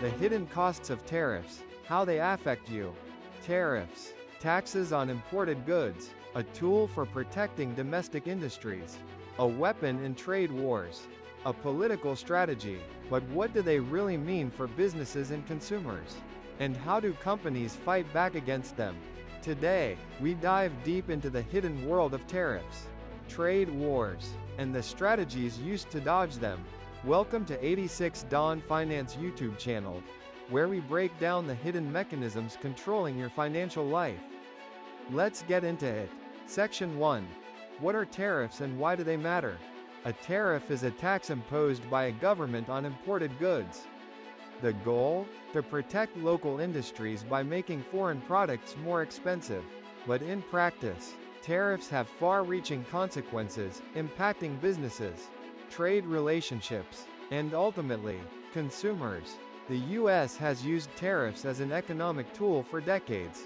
The hidden costs of tariffs, how they affect you. Tariffs. Taxes on imported goods, a tool for protecting domestic industries. A weapon in trade wars. A political strategy. But what do they really mean for businesses and consumers? And how do companies fight back against them? Today, we dive deep into the hidden world of tariffs, trade wars, and the strategies used to dodge them. Welcome to 86 Dawn Finance YouTube channel, where we break down the hidden mechanisms controlling your financial life. Let's get into it. Section 1. What are tariffs and why do they matter? A tariff is a tax imposed by a government on imported goods. The goal? To protect local industries by making foreign products more expensive. But in practice, tariffs have far-reaching consequences, impacting businesses, trade relationships, and ultimately, consumers. The U.S. has used tariffs as an economic tool for decades.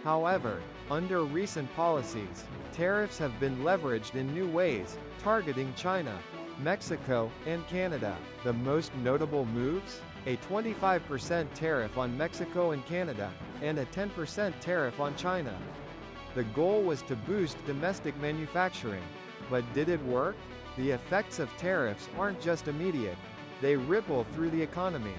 However, under recent policies, tariffs have been leveraged in new ways, targeting China, Mexico, and Canada. The most notable moves? A 25% tariff on Mexico and Canada, and a 10% tariff on China. The goal was to boost domestic manufacturing. But did it work? The effects of tariffs aren't just immediate. They ripple through the economy,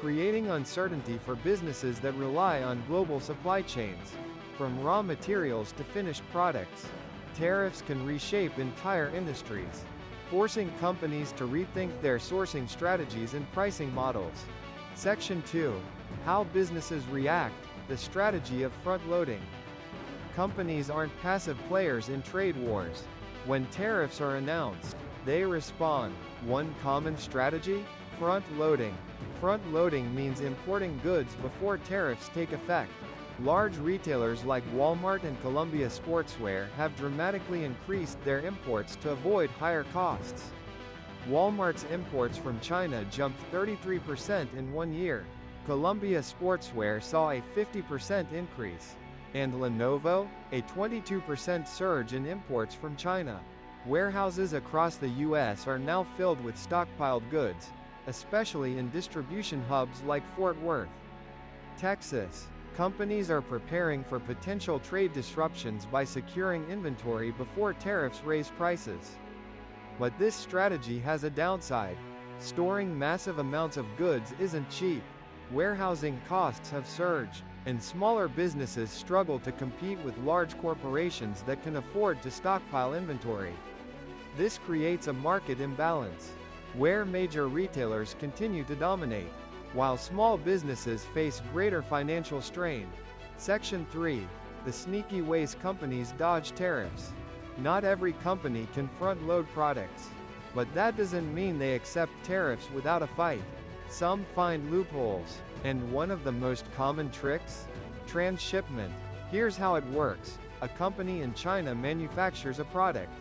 creating uncertainty for businesses that rely on global supply chains. From raw materials to finished products, tariffs can reshape entire industries, forcing companies to rethink their sourcing strategies and pricing models. Section 2. How businesses react, the strategy of front-loading. Companies aren't passive players in trade wars. When tariffs are announced, they respond. One common strategy? Front-loading. Front-loading means importing goods before tariffs take effect. Large retailers like Walmart and Columbia Sportswear have dramatically increased their imports to avoid higher costs. Walmart's imports from China jumped 33% in 1 year. Columbia Sportswear saw a 50% increase. And Lenovo, a 22% surge in imports from China. Warehouses across the U.S. are now filled with stockpiled goods, especially in distribution hubs like Fort Worth, Texas. Companies are preparing for potential trade disruptions by securing inventory before tariffs raise prices. But this strategy has a downside. Storing massive amounts of goods isn't cheap. Warehousing costs have surged, and smaller businesses struggle to compete with large corporations that can afford to stockpile inventory. This creates a market imbalance, where major retailers continue to dominate, while small businesses face greater financial strain. Section 3. The sneaky ways companies dodge tariffs. Not every company can front-load products. But that doesn't mean they accept tariffs without a fight. Some find loopholes. And one of the most common tricks? Transshipment. Here's how it works. A company in China manufactures a product.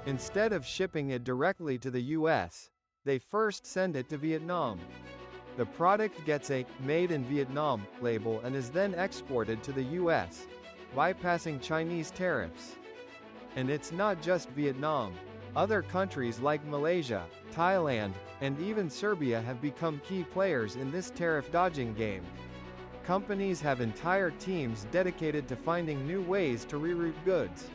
Instead of shipping it directly to the US, they first send it to Vietnam. The product gets a "Made in Vietnam" label and is then exported to the US, bypassing Chinese tariffs. And it's not just Vietnam. Other countries like Malaysia, Thailand, and even Serbia have become key players in this tariff dodging game. Companies have entire teams dedicated to finding new ways to reroute goods,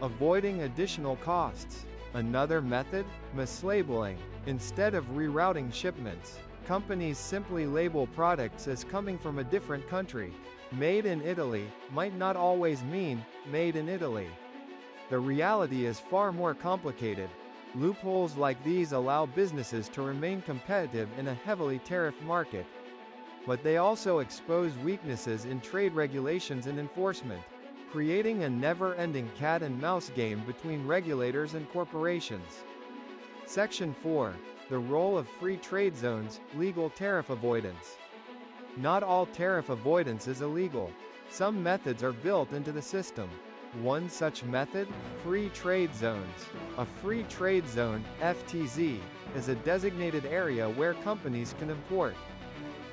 avoiding additional costs. Another method? Mislabeling. Instead of rerouting shipments, companies simply label products as coming from a different country. Made in Italy might not always mean made in Italy. The reality is far more complicated. Loopholes like these allow businesses to remain competitive in a heavily tariffed market. But they also expose weaknesses in trade regulations and enforcement, creating a never-ending cat-and-mouse game between regulators and corporations. Section 4. The role of free trade zones, legal tariff avoidance. Not all tariff avoidance is illegal. Some methods are built into the system. One such method? Free trade zones. A free trade zone, FTZ, is a designated area where companies can import,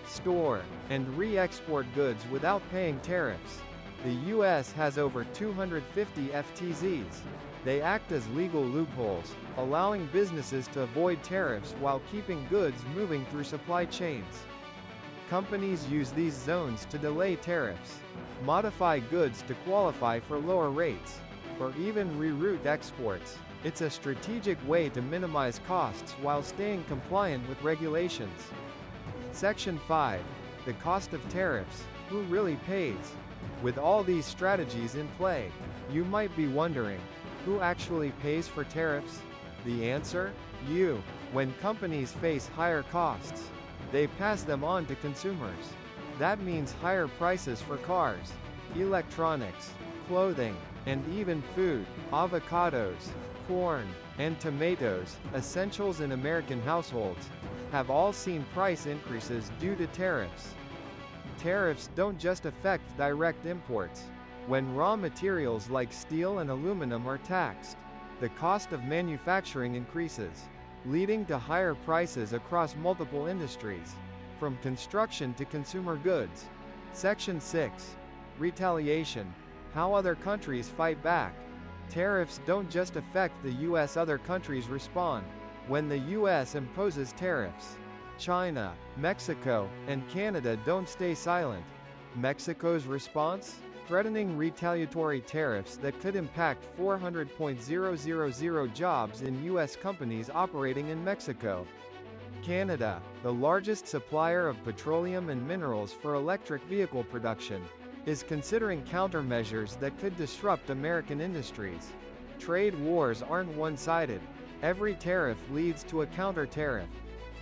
store, and re-export goods without paying tariffs. The U.S. has over 250 FTZs. They act as legal loopholes, allowing businesses to avoid tariffs while keeping goods moving through supply chains. Companies use these zones to delay tariffs, modify goods to qualify for lower rates, or even reroute exports. It's a strategic way to minimize costs while staying compliant with regulations. Section 5. The cost of tariffs. Who really pays? With all these strategies in play, you might be wondering, who actually pays for tariffs? The answer? You. When companies face higher costs, they pass them on to consumers. That means higher prices for cars, electronics, clothing, and even food. Avocados, corn, and tomatoes, essentials in American households, have all seen price increases due to tariffs. Tariffs don't just affect direct imports. When raw materials like steel and aluminum are taxed, the cost of manufacturing increases, leading to higher prices across multiple industries, from construction to consumer goods. Section 6. Retaliation. How other countries fight back. Tariffs don't just affect the US, other countries respond. When the US imposes tariffs, China, Mexico, and Canada don't stay silent. Mexico's response? Threatening retaliatory tariffs that could impact 400,000 jobs in U.S. companies operating in Mexico. Canada, the largest supplier of petroleum and minerals for electric vehicle production, is considering countermeasures that could disrupt American industries. Trade wars aren't one-sided. Every tariff leads to a counter-tariff.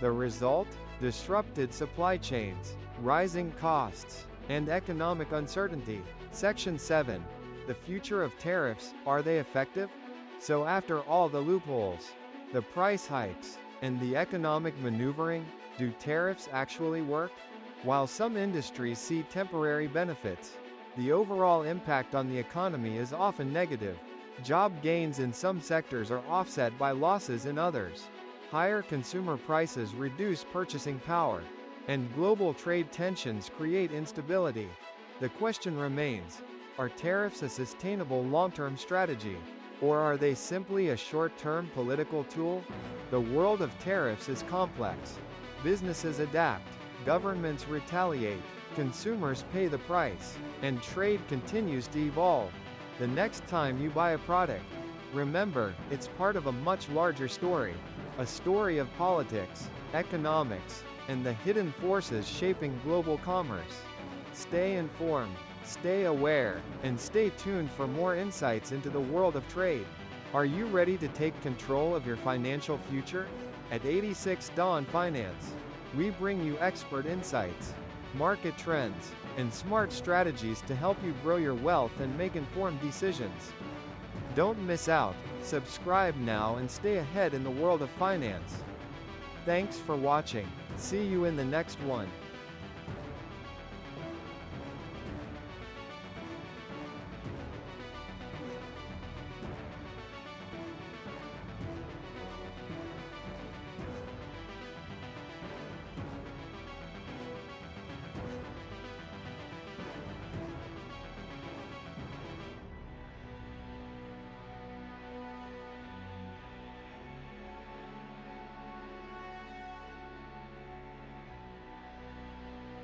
The result? Disrupted supply chains, rising costs, and economic uncertainty. Section 7. The future of tariffs. Are they effective? So after all the loopholes, the price hikes, and the economic maneuvering, do tariffs actually work? While some industries see temporary benefits, the overall impact on the economy is often negative. Job gains in some sectors are offset by losses in others. Higher consumer prices reduce purchasing power, and global trade tensions create instability. The question remains, are tariffs a sustainable long-term strategy, or are they simply a short-term political tool? The world of tariffs is complex. Businesses adapt, governments retaliate, consumers pay the price, and trade continues to evolve. The next time you buy a product, remember, it's part of a much larger story. A story of politics, economics, and the hidden forces shaping global commerce. Stay informed, stay aware, and stay tuned for more insights into the world of trade. Are you ready to take control of your financial future? At 86 Dawn Finance, we bring you expert insights, market trends, and smart strategies to help you grow your wealth and make informed decisions. Don't miss out. Subscribe now and stay ahead in the world of finance. Thanks for watching. See you in the next one.